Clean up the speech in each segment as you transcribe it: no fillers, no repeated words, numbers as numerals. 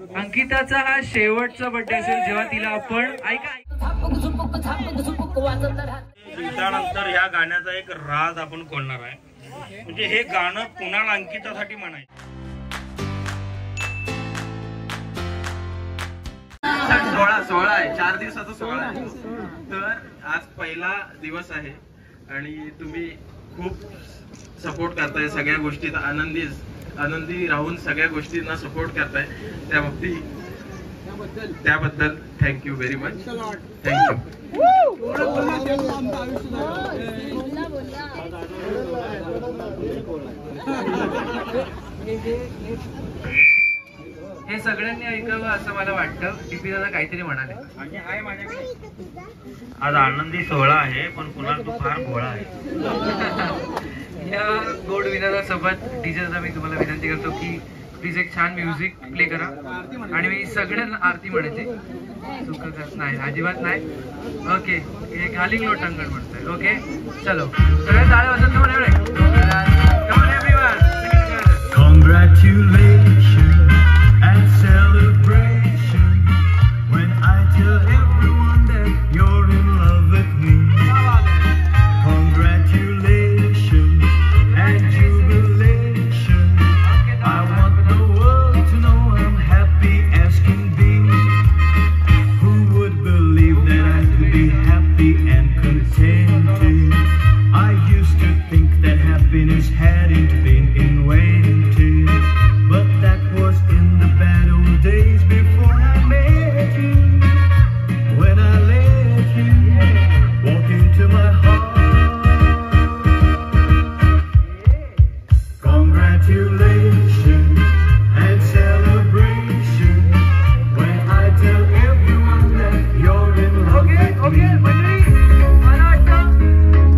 अंकिताचा हा शेवटचा बर्थडे असेल जेव्हा तिला आपण त्यानंतर या गाण्याचा एक राज आपण खोलणार आहे. म्हणजे हे गाणं कुणाल अंकितासाठी म्हणायचं. 16 आहे, 4 दिवसाचा 16 आहे. तर आज पहिला दिवस आहे आणि तुम्ही खूप सपोर्ट करताय सगळ्या गोष्टीत, आनंदी राहून सगळ्या गोष्टींना सपोर्ट करताय. त्याबद्दल थँक्यू व्हेरी मच. थँक्यू. हे सगळ्यांनी ऐकावं असं मला वाटतं. टीपी दादा काहीतरी म्हणाले. आज आनंदी 16 आहे पण कुणाल तू फार भोळा आहे. या गोड विनोदासोबत डीजे दादा मी तुम्हाला विनंती करतो की प्लीज एक छान म्युझिक प्ले करा आणि मी सगळ्यांना आरती म्हणायची. चुक नाही, अजिबात नाही. ओके, हे घालिंग लोटांगण म्हणतोय. ओके चलो सगळे टाळ्या वाजत म्हणा. Congratulations and celebration when I tell everyone that you're in love with me. Congratulations and jubilation. I want the world to know I'm happy as can be. Who would believe that I could be happy and contented? I used to think that happiness hadn't been invented, but that was in the bad old days before I met you. When I let you walk into my heart. Congratulations and celebration when I tell everyone that you're in love with me. मंडळी मला वाटतं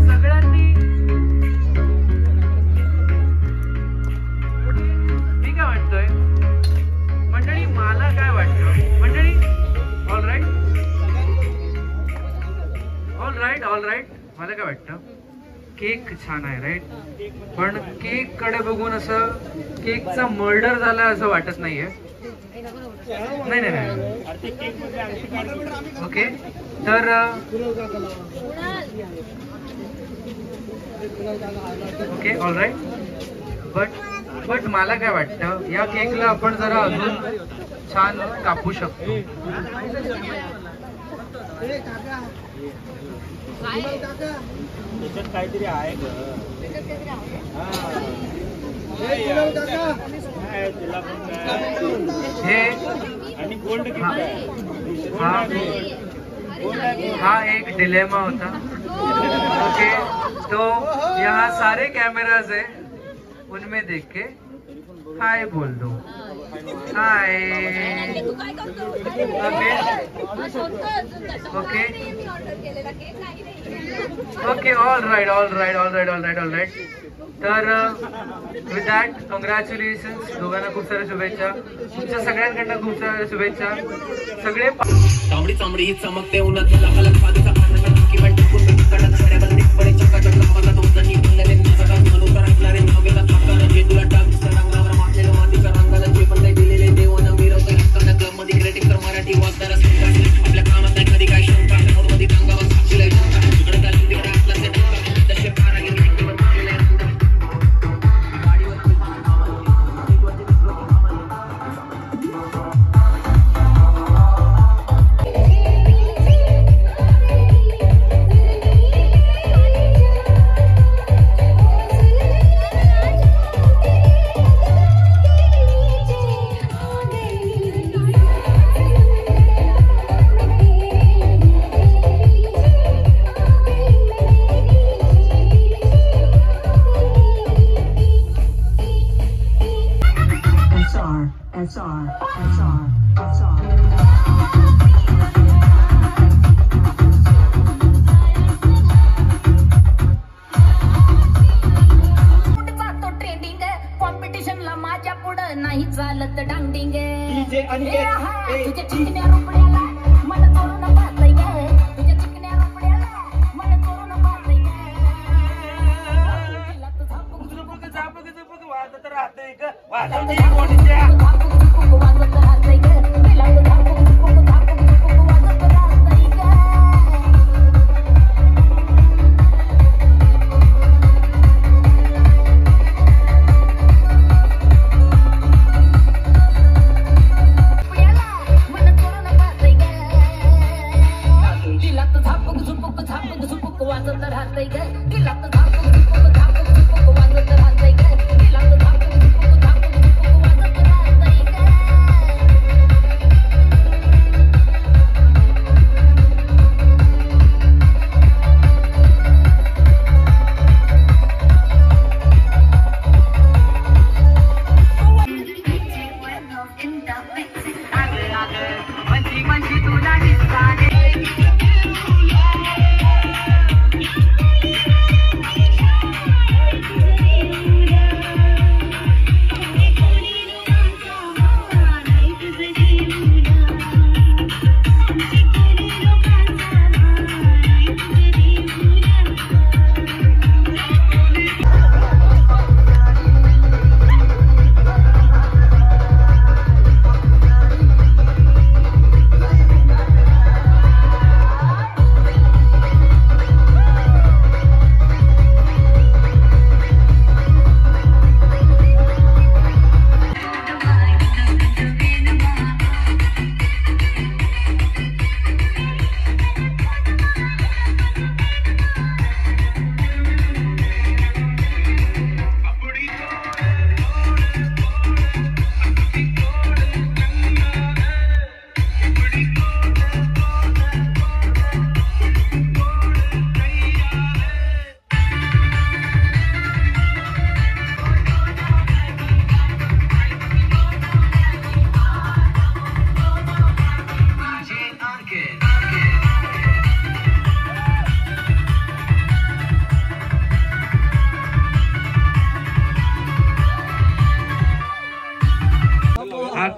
सगळ्यांनी मी काय वाटतोय मंडळी, मला काय वाटतं मंडळी, ऑल राईट मला काय वाटतं केक छान आहे राईट, पण केक कडे बघून असं केकचा मर्डर झाला असं वाटत नाहीये. नाही. ओके तर ओके ऑल राईट, बट मला काय वाटतं या केकला आपण जरा अजून छान कापू शकतो. काहीतरी आहे हे हा एक डिलेमा होता. ओके तो यहाँ सारे कैमराज है, उनमें देख के हाय बोल दो. हाय. Okay all right. तर विथ दॅट कॉंग्रॅच्युलेशन्स दोघांना, खूप साऱ्या शुभेच्छा. तुमच्या सगळ्यांकडनं खूप साऱ्या शुभेच्छा. सगळे चामडी चामडी ही चमकते उन्हात लाखाला पादीचा पाण्याचा की पण टिकून कडक साड्या बंदी पडे चकाचक हवाला दोन्ही पुंडले सगळा मनोचा रंगलारे नावेला थांबला जे तुला टाक रंगावर मागलेलं मातीच्या रंगाला जे पण दिलेले देवानं मिरवते हक्कानं क्लब मध्ये ग्रेटिंग कर मराठी वाचणारा आपल्या कामात नाही कधी काय शंका मध्ये रंगावर साक्षीला शंका तिकडे चालून तिकडे आपला से तसे कारागीर व्यक्तीवर मागलेले नाही चालत डांडिंग तुझ्या चिकन्या रुपड्याला मन करून पाहतय ग, तुझ्या चिकन्या रुपड्याला मन करून पाहतय ग. वाजत राहतय ग, वाजत राहतय ग.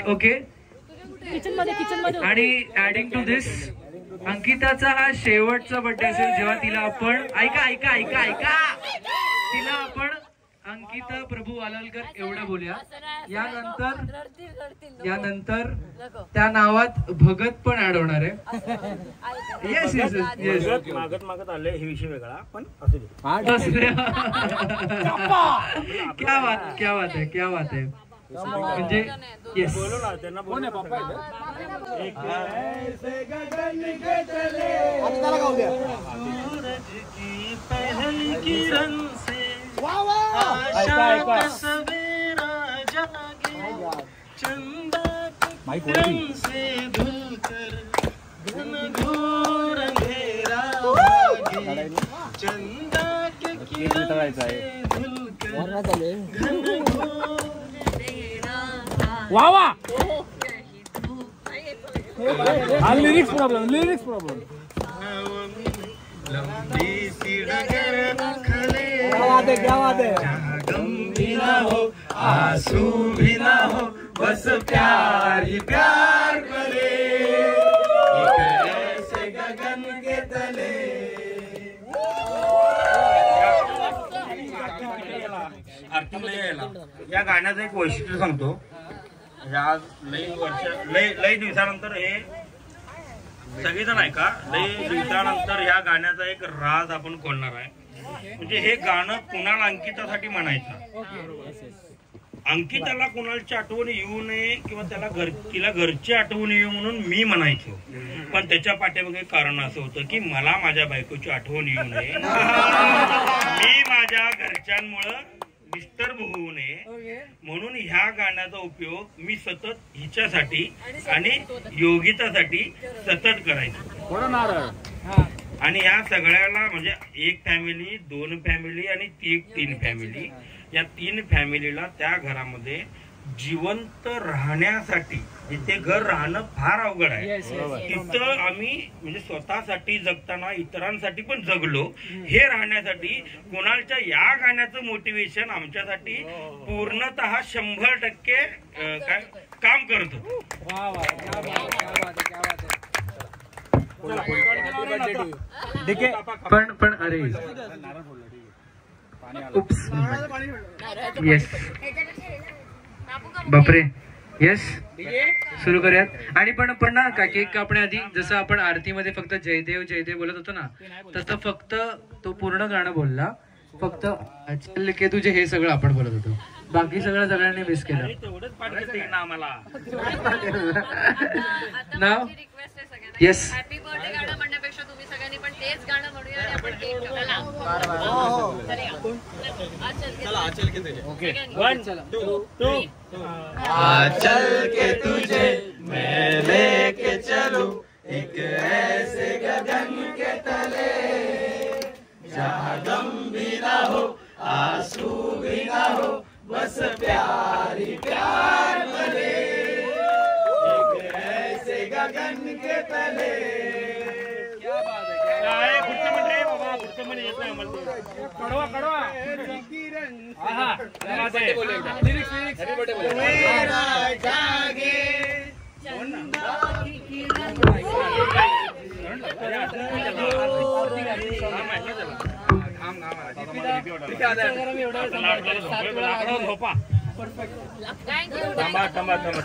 ओके. आणि ऍडिंग टू दिस, अंकिताचा हा शेवटचा बर्थडे असेल जेव्हा तिला आपण तिला आपण अंकिता प्रभू आलालकर एवढं बोलूया. यानंतर त्या नावात भगत पण ऍड होणार आहे. Yes yes yes. मागत आले हे विषय वेगळा, पण असू दे. क्या बात है. म्हणजे येस. वाह लिरिक्स प्रॉब्लेम क्या बात है. भी ना हो आंसू भी ना हो बस प्यार ही प्यार करे एक ऐसे गगन के तले. या गाण्याचं एक वैशिष्ट्य सांगतो. आज लई दिवसानंतर हे सगळेजण ऐका. लई दिवसानंतर या गाण्याचा एक राज आपण खोलणार आहे. म्हणजे हे गाणं कुणाल अंकितासाठी म्हणायचं. अंकिताला कुणालची आठवण येऊ नये किंवा तिला घरची आठवण येऊ म्हणून मी म्हणायचो. पण त्याच्या पाठीमागे कारण असं होतं की मला माझ्या बायकोची आठवण येऊ नये, मी माझ्या घरच्यांमुळं डिस्टर्ब होऊ नये म्हणून ह्या गाण्याचा उपयोग मी सतत हिच्यासाठी आणि योगितासाठी सतत करायचो. आणि या सगळ्याला म्हणजे एक फॅमिली, 2 फॅमिली आणि 3 फॅमिली, या 3 फॅमिलीला त्या घरामध्ये जिवंत राहण्यासाठी, जिथे घर राहणं फार अवघड आहे, तिथं आम्ही म्हणजे स्वतःसाठी जगताना इतरांसाठी पण जगलो. हे राहण्यासाठी कुणालच्या या गाण्याचं मोटिवेशन आमच्यासाठी पूर्णतः 100% काय काम करत होतं. पण अरे येस बापरे. येस सुरू करूयात. आणि पण ना का केक कापण्याआधी जसं आपण आरतीमध्ये फक्त जयदेव जयदेव बोलत होतो ना, तसं फक्त तो पूर्ण गाणं बोलला. फक्त चल के तुझे हे सगळं आपण बोलत होतो, बाकी सगळं सगळ्यांनी मिस केलं. नाव येस. हॅपी बर्थडे गाणं म्हणण्यापेक्षा तुम्ही सगळ्यांनी पण तेच गाणं म्हणूया आणि आपण केक ठेवूया. चल के तुझे मैं लेके चलूं एक ऐसे गगन के तले जहाँ गम भी ना हो आंसू भी ना हो बस प्यार ही प्यार बने एक ऐसे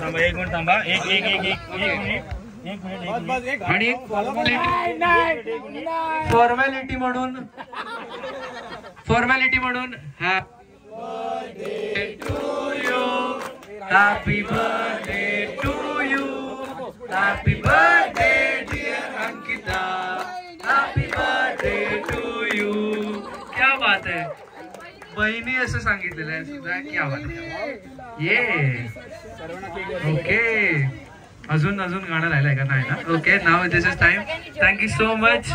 थांबा एक मिनिट थांबा एक मिनिट आणि फॉर्मॅलिटी म्हणून happy birthday to you, happy birthday dear Ankita, happy birthday to you. क्या बात आहे, बहिणी असं सांगितलेलं आहे. क्या बात आहे. ये ओके, अजून गाणं राहिलंय का? नाही ना. Okay, now this is time. Thank you so much.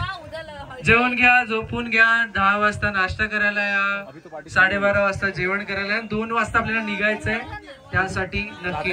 जेवण घ्या, झोपून घ्या. 10 वाजता नाश्ता करायला या, 12:30 वाजता जेवण करायला या, 2 वाजता आपल्याला निघायचंय. त्यासाठी नक्की